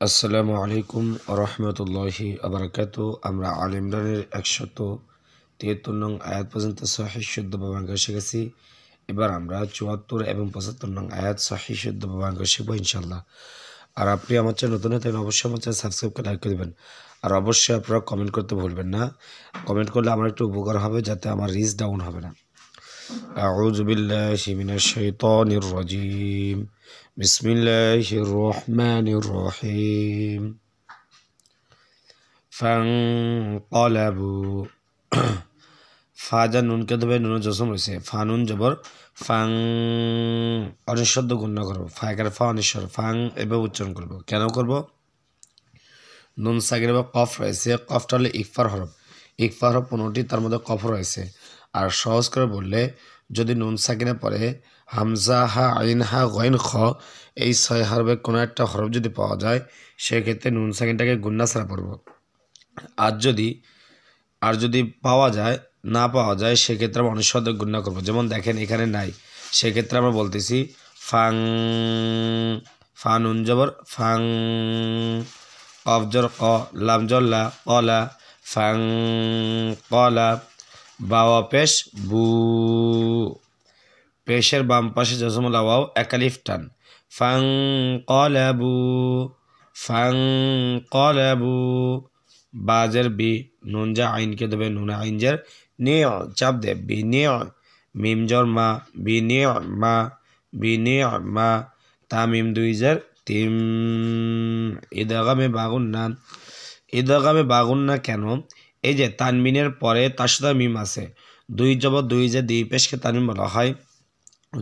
আসসালামু আলাইকুম রহমতুল্লাহি আবরাকাতু। আমরা আল ইমরানের 173 নং আয়াত পর্যন্ত সহিহ শুদ্ধ ব্যবহার শিখেছি। এবার আমরা 74 এবং 75 নং আয়াত সহিহ শুদ্ধ ব্যবহার শিখবো ইনশাল্লাহ। আর আপনি আমার চ্যানেল নতুন হয়ে থাকলে অবশ্যই আমার চ্যানেল সাবস্ক্রাইব করে লাইক করে দেবেন। আর অবশ্যই আপনারা কমেন্ট করতে ভুলবেন না। কমেন্ট করলে আমার একটু উপকার হবে, যাতে আমার রিচ ডাউন হবে না। أعوذ بالله من الشيطان الرجيم. بسم الله الرحمن الرحيم. فانقلبوا ফাজা নুনকে দেবে, নুন জসম রয়েছে, ফানুন জবর ফাং, অনিঃশব্দ গুণ্য করবো, ফায়কার ফা অনিশ্বর, ফাং এভাবে উচ্চারণ করবো। কেন করব? নুন সাগির বা কফ রয়েছে, কফটা হলে ইকফার হরফ, ইকফার হরফ 15টি, তার মধ্যে কফ রয়েছে। আর সহজ করে বললে, যদি নুন সাকিনে পরে হামজা হা আইন হা গইন খ, এই 6 হরফের কোনো একটা হরফ যদি পাওয়া যায়, সেক্ষেত্রে নুন সাকিনটাকে গুন্না ছাড়া পড়ব। আর যদি পাওয়া যায়, না পাওয়া যায়, সেক্ষেত্রে আমরা অনুস্বর গুন্না করবো। যেমন দেখেন এখানে নাই, সেক্ষেত্রে আমরা বলতেছি ফাং, ফা নুন জবর ফাং, কফ জর ক, লাম জর লা, কলা, ফাং কলা, বাওয়া পেশ বু, পেশের বাম পাশে জসমুল ওয়াও একালিফ টান, ফাং কলাবু, ফাং কলাবু, বাজের বি, নুন যা আইনকে দেবে, নুন আইনজের নিয় চাপ দে, বি নিয়, মিম জর মা, বি নিয় মা, বি নিয় মা, তা মিম দুইজের তিম, ইদগামে বাগুন না। ইদগামে বাগুন না কেন? এই যে তানমিনের পরে তার সাথে মিম আছে, দুই জবর দুই যে দুই পেশকে তানমিন বলা হয়।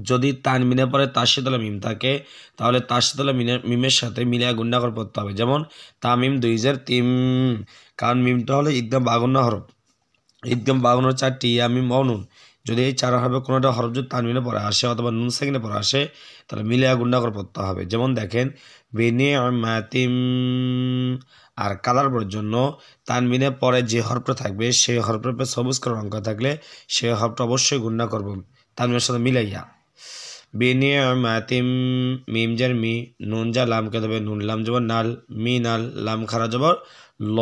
যদি তানমিনের পরে তাসিদুল মিম থাকে, তাহলে তাসিদুল মিমের সাথে মিলিয়ে গুণাকার পড়তে হবে। যেমন তামিম 2003, কারণ মিমটা হলো ইকদম বাগুন্না হরফ, ইকদম বাগুন্ন 4টি মিম মৌনুন। যদি এই 4 হরফে কোনোটা হরফ যদি তানমিনে পরে আসে অথবা নুন সাকিনে পরে আসে, তাহলে মিলিয়ে গুণাকার পড়তে হবে। যেমন দেখেন বিনিআমাতিম, আর কালার পরের জন্য তানমিনের পরে যে হরফটা থাকবে, সেই হরফের উপরে সবুজ কালার অঙ্ক থাকলে সেই হরফটা অবশ্যই গুণা করব তানমিনের সাথে মিলাইয়া। বিনিআমাতিম, মিম জার মি, নুন যা লামকে দেবে, নুন লাম জবর নাল, মি নাল, লাম খারা জবর ল,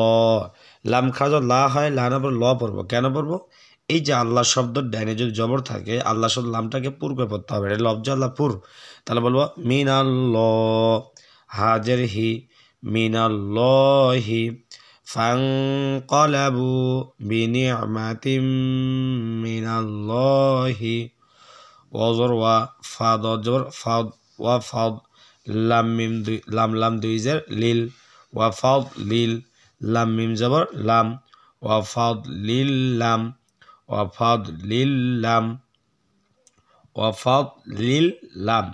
লাম খারা জবর লা হয়, লা না পর ল পড়বো। কেন পড়বো? এই যে আল্লাহ শব্দ ডাইনে যদি জবর থাকে, আল্লাহ শব্দ লামটাকে পুর করে পড়তে হবে, এটা লফজ আল্লাহ পুর। তাহলে বলবো মিনাল ল, হাজের হি, মিনাল্লাহি, ফানকালাবু বিনিআমাতিম মিনাল্লাহি, ওজর ওয়া, ফাদ জবর ফাদ, ওয়া ফাদ, লাম মিম দুই, লাম দুই জের লিল, ওয়া ফাদ লিল, লাম মিম জবর লাম, ওয়া ফাদ লিল লাম, ওয়া ফাদ লিল লাম, ওয়া ফাদ লিল লাম।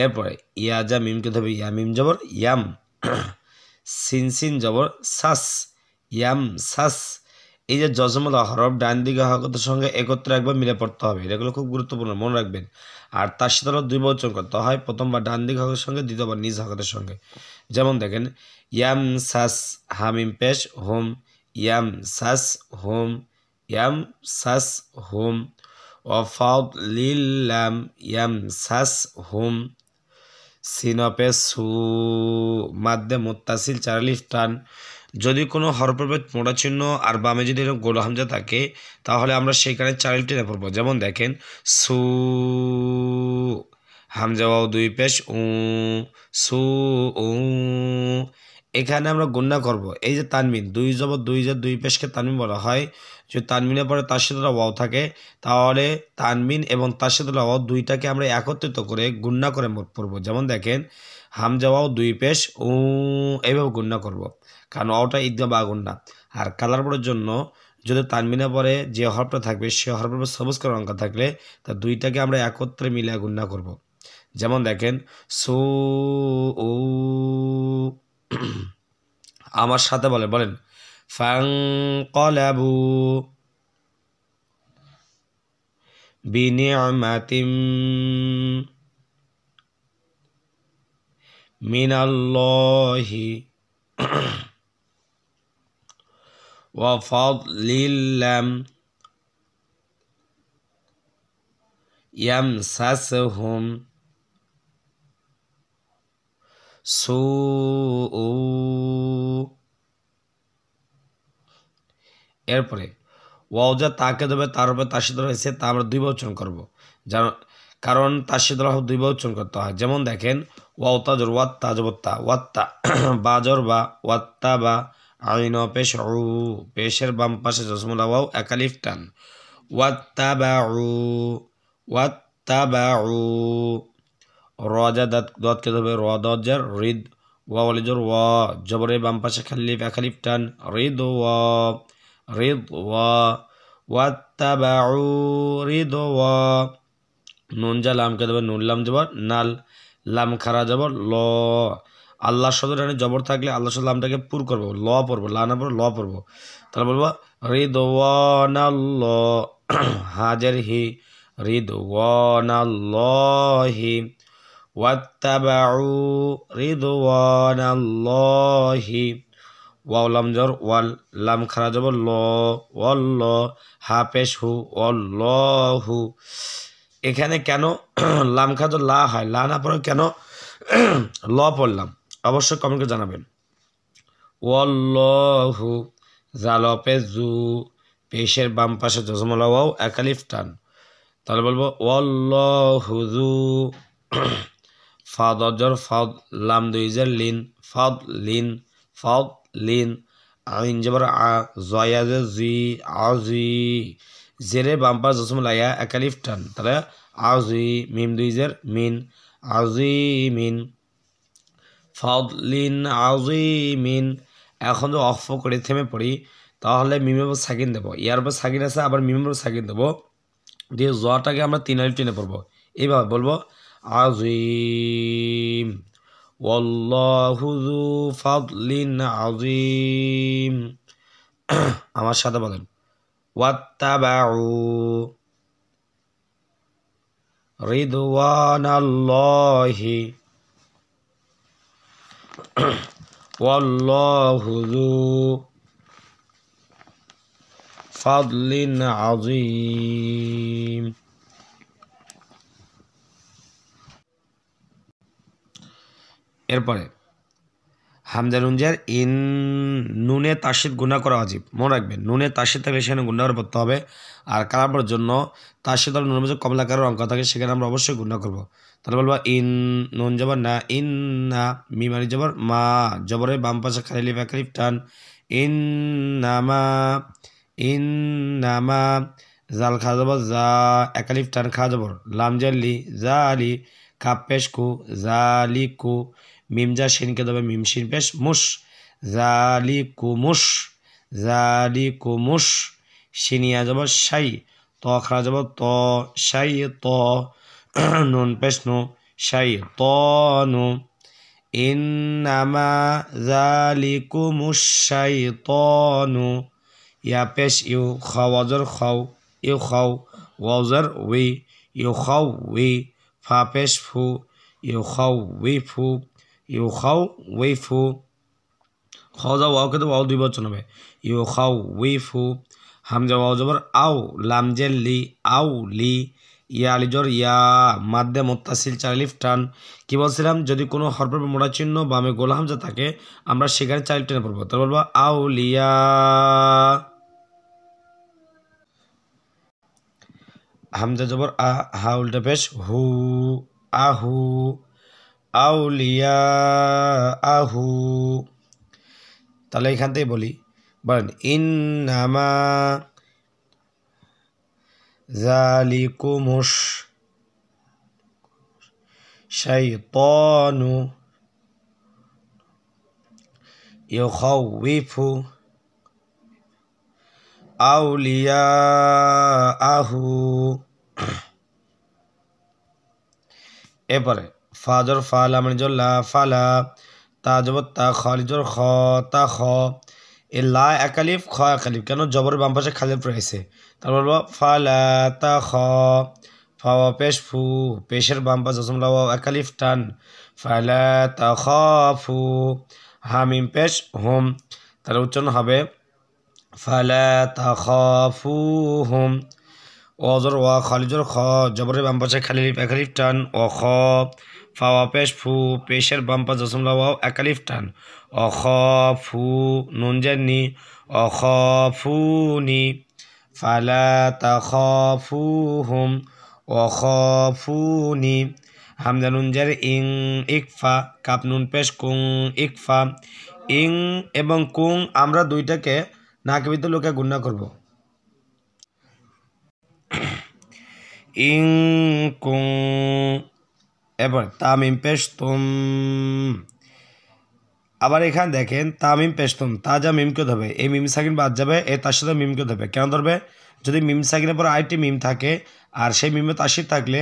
এরপরে ইয়াজা মিমকে ধরবে, ইয়া মিম জবর ইয়াম, সিন সিন জবর সাস, ইয়াম সাস। এই যে জজমুল হরফ ডান দিকে হরকতের সঙ্গে একত্রে একবার মিলে পড়তে হবে, এগুলো খুব গুরুত্বপূর্ণ, মনে রাখবেন। আর তার সাথে দুই বচন করতে হয়, প্রথমবার ডান দিকে হরকতের সঙ্গে, দ্বিতীয়বার নিজ হরকতের সঙ্গে। যেমন দেখেন ইয়াম সাস, হামিম পেশ হোম, ইয়াম সাস হোম, ইয়াম সাস হোম, ওয়াফাদ লিল্লাম, ইয়াম সাস হোম, সিনপে সু, মাদ্দে মুত্তাসিল 4 আলিফ টান। যদি কোনো হরফের মোটা চিহ্ন আর বামে যদি এরকম গোল হামজা থাকে, তাহলে আমরা সেইখানে 4 আলিফ টেনে পড়বো। যেমন দেখেন সু, হামজা ওয়াও দুই পেশ উ, সু উ, এখানে আমরা গুণনা করব। এই যে তানমিন, দুই জবর দুই যে দুই পেশকে তানমিন বলা হয়। যদি তানমিনের পরে তার সাথে ওয়াও থাকে, তাহলে তানমিন এবং তার সাথে ওয়াও দুইটাকে আমরা একত্রিত করে গুণনা করে পড়বো। যেমন দেখেন হামজা ওয়াও দুই পেশ উ, এইভাবে গুণনা করব, কারণ ওটা ইকদম বা গুণনা। আর কালার পরের জন্য যদি তানমিনের পরে যে হরফটা থাকবে, সে হরফের সবুজ কালার অঙ্ক থাকলে, তা দুইটাকে আমরা একত্রে মিলিয়ে গুণনা করব। যেমন দেখেন সু উ, আমার সাথে বলেন ফানকালাবু বিনিআমাতিম মিনাল্লাহি ওয়া ফাদলিল্লাম ইয়ামসাসহুম সুউ এরপরে ওয়াও যা তাকে দেবে তার উপরে তাসিদ রয়েছে তা আমরা দুইবার উচ্চারণ করবো কারণ তাসিদ হরফ দুইবার উচ্চারণ করতে হয়। যেমন দেখেন ওয়াও তাজর ওয়াত্তা জবত্তা ওয়াত্তা বাজর বা ওয়াত্তা বা আইন পেশ উ পেশের বাম পাশে জসমুলা ওয়াও একালিফ টান ওয়াত্তা বা উ ওয়াত্তা বা উ রজা দতকে দেবে র দজার রিদ ওয়া ওয়ালিজর ওয়া জবরে বাম পাশে খালিফ একালিফ টান রিদ ওয়া রিদ ওয়া ওয়াত্তাবাউ রিদ ওয়া নুন যা লামকে দেবে নুন লাম জবর নাল লাম খারা জবর ল আল্লাহ শব্দের ডানে জবর থাকলে আল্লাহ শব্দ লামটাকে পুর করবো ল পড়বো লা না পড়বো ল পড়বো তাহলে বলবো রিদওয়ানাল্লাহ হাজের হি রিদওয়ানাল্লাহি ওয়াত্তাবাউ রিদওয়ানাল্লাহি ওয়াও লাম জর ওয়াল লাম খারা জবর ল ওয়াল্ল হা পেশ হু ওয়াল্লাহু এখানে কেন লাম খাজো লা হয় লা না পড়ে কেন ল পড়লাম অবশ্যই কমেন্ট করে জানাবেন। ওয়াল্লাহু জাল পেজু পেশের বাম পাশে জজমলা ওয়াও একালিফ টান তাহলে বলবো ওয়াল্লাহু যু ফাদ অজর ফাদ লাম দুইজার লিন ফাদ লিন আইন জবর আ জয়াজ জি আজি জেরে বাম পাশ জসমলা ইয়া একালিফ টান তাহলে আজি মিম দুইজার মিন আজিমিন ফাদলিন আজিমিন এখন যদি অফ করে থেমে পড়ি তাহলে মিমের উপর সাকিন দেবো ইয়ার উপর সাকিন আছে আবার মিমের উপর সাকিন দেবো দিয়ে জটাকে আমরা 3 আলিফ টেনে পড়বো এইভাবে বলবো আজিম ওয়াল্লাহু যু ফাদলিন আজিম আমার সাথে বলেন ওয়াত্তাবাউ রিদওয়ানাল্লাহি ওয়াল্লাহু যু ফাদলিন আযীম। এরপরে হামজা নুনজার ইন নুনে তাসিদ গুণা করা ওয়াজিব মনে রাখবেন নুনে তাসিদ থাকলে সেখানে গুণা করে পড়তে হবে আর কালামের জন্য তাসিদ আর নুনের মধ্যে কমলাকারের অঙ্ক থাকে সেখানে আমরা অবশ্যই গুণা করবো তাহলে বলবো ইন নুন জবর না ইন না মিমারি জবর মা জবরে বাম পাশে খালিফ একালিফ টান ইন নামা জাল খা জবর যা একালিফ টান খা জবর লাম জাল্লি জা আলি কাপ পেশ কু জালিকু মিম যা শিনকে দেবে মিম শিন পেশ মুশ জালিকুমুশ শিনিয়া যাব শাই ত খরা যাব ত শাই ত নুন পেশ নু শাই ত নু ইন্নামা জালিকুমুশ শাইতানু ইয়া পেশ ইউ খাওয়াজর খাও ইউ খাও ওয়াজর উই ইউ খাও উই ফা পেশ ফু ইউ খাও উই ফু ইউ খাও উই ফু খাওয়া ওয়াও কে তো ওয়াও দুই বচন হবে ইউ খাও উই ফু হামজা ওয়াও জবর আও লাম জের লি আও লি ইয়া আলিজর ইয়া মাদ্দে মুত্তাসিল 4 আলিফ টান কি বলছিলাম যদি কোনো হরফের মোড়া চিহ্ন বামে গোল হামজা থাকে আমরা সেখানে 4 আলিফ টেনে পড়বো তাহলে বলবো আউলিয়া হামজা জবর আ হা উল্টা পেশ হু আহু আউলিয়া আহু তাহলে এখান থেকে বলি বলেন ইন্নামা জালিকুমুশ শাইতানু ইউখাউইফু আউলিয়াহু এরপরে ফাজর ফালা মানে জল্লা ফালা তা জবর তা খালিজর খ তা খ এ লা একালিফ খ একালিফ কেন জবরের বাম পাশে খালিফ রয়েছে তারপর বলবো ফালা তা খ ফাওয়া পেশ ফু পেশের বাম পাশে জসমলা ওয়াও একালিফ টান ফালা তা খাফু হামিম পেশ হুম তার উচ্চারণ হবে ফালা তা খাফুহুম ওয়াজর ওয়া খালিজর খ জবরের বাম পাশে খালিফ একালিফ টান ও খ ফাওয়া পেশ ফু, পেশের বাম পাশ জসমলা ওয়াও একালিফ টান। অখ ফু, নুন জের নি, অখফুনি। ফালা তাখাফুহুম ওয়াখাফুনি। হামজা নুন জের ইং, ইকফা, কাপ নুন পেশ কুং, ইকফা। ইং এবং কুং আমরা দুইটাকে নাকের ভিতরে লোকে গুণনা করব। ইং কুং। এবার তামিম পেশ তুম। আবার এখানে দেখেন তামিম পেশতুম, তাজা মিমকে ধরবে, এই মিম সাকিন বাদ যাবে, তার সাথে মিমকে ধরবে। কেন ধরবে? যদি মিম সাকিনের পর আরেকটি মিম থাকে আর সেই মিমে তাসির থাকলে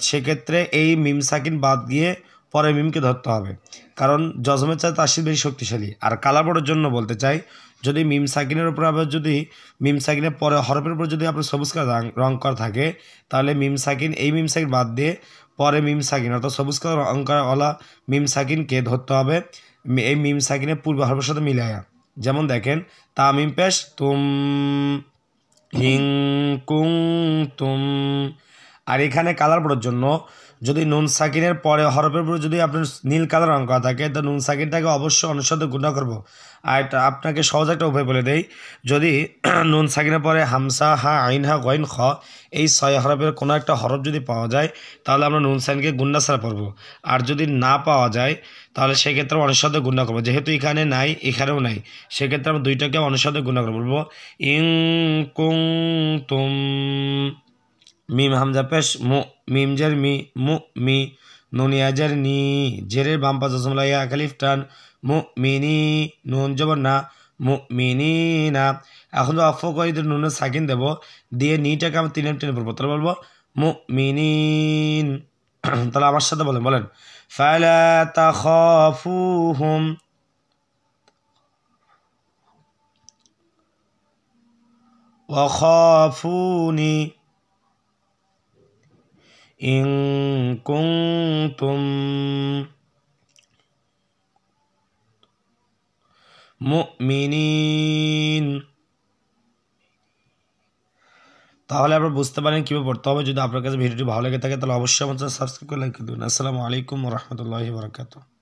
সেক্ষেত্রে এই মিম সাকিন বাদ গিয়ে পরে মিমকে ধরতে হবে, কারণ জজমের চাই তাসির বেশি শক্তিশালী। আর কালাবড়ের জন্য বলতে চাই, যদি মিম সাকিনের উপর আবার যদি মিম সাকিনের পরে হরফের উপর যদি আপনার সবুজ কালার রং করা থাকে, তাহলে মিম সাকিন এই মিম সাকিন বাদ দিয়ে পরে মিম সাকিন অর্থাৎ সবুজ কালার রং করাওয়ালা মিম সাকিনকে ধরতে হবে এই মিম সাকিনের পূর্ব হরফের সাথে মিলাইয়া। যেমন দেখেন তামিম পেশ তুম, হিং কুং তুম। আর এখানে কালার পড়ার জন্য যদি নুন সাকিনের পরে হরফের উপর যদি আপনার নীল কালার রং করা থাকে, তো নুন সাকিনটাকে অবশ্যই অনুসারে গুণা করবো। আর এটা আপনাকে সহজ একটা উপায় বলে দেই, যদি নুন সাকিনের পরে হামসা হা আইন হা গইন খ এই 6 হরফের কোনো একটা হরফ যদি পাওয়া যায়, তাহলে আমরা নুন সাকিনকে গুণা ছাড়া পড়বো। আর যদি না পাওয়া যায় তাহলে সেক্ষেত্রে অনুসারে গুণা করবো। যেহেতু এখানে নাই এখানেও নাই, সেক্ষেত্রে আমরা দুইটাকে অনুসারে গুণা করবো, বলবো ইং কুং তুম। মিম হামজা পেশ মু, মিম জের মি, মু মি। নুনিয়া জের নি, জেরের বাম পাশ জসমলা ইয়া একালিফ টান। মু মিনি, নুন জবর না, মু মিনি না। এখন তো অফ করে নুনে সাকিন দেবো, দিয়ে নিটাকে আমি টেনে টেনে পড়বো, তাহলে বলবো মু মিনিন। তাহলে আমার সাথে বলেন, বলেন ফালা তাখাফুহুম ওয়াখাফুনি ইন কুনতুম মুমিনিন। তাহলে আপনারা বুঝতে পারেন কীভাবে পড়তে হবে। যদি আপনার কাছে ভিডিওটি ভালো লেগে থাকে তাহলে অবশ্যই আমার চ্যানেল সাবস্ক্রাইব করে লাইক করে দিন। আসসালামু আলাইকুম ওয়া রাহমাতুল্লাহি ওয়া বারাকাতুহু।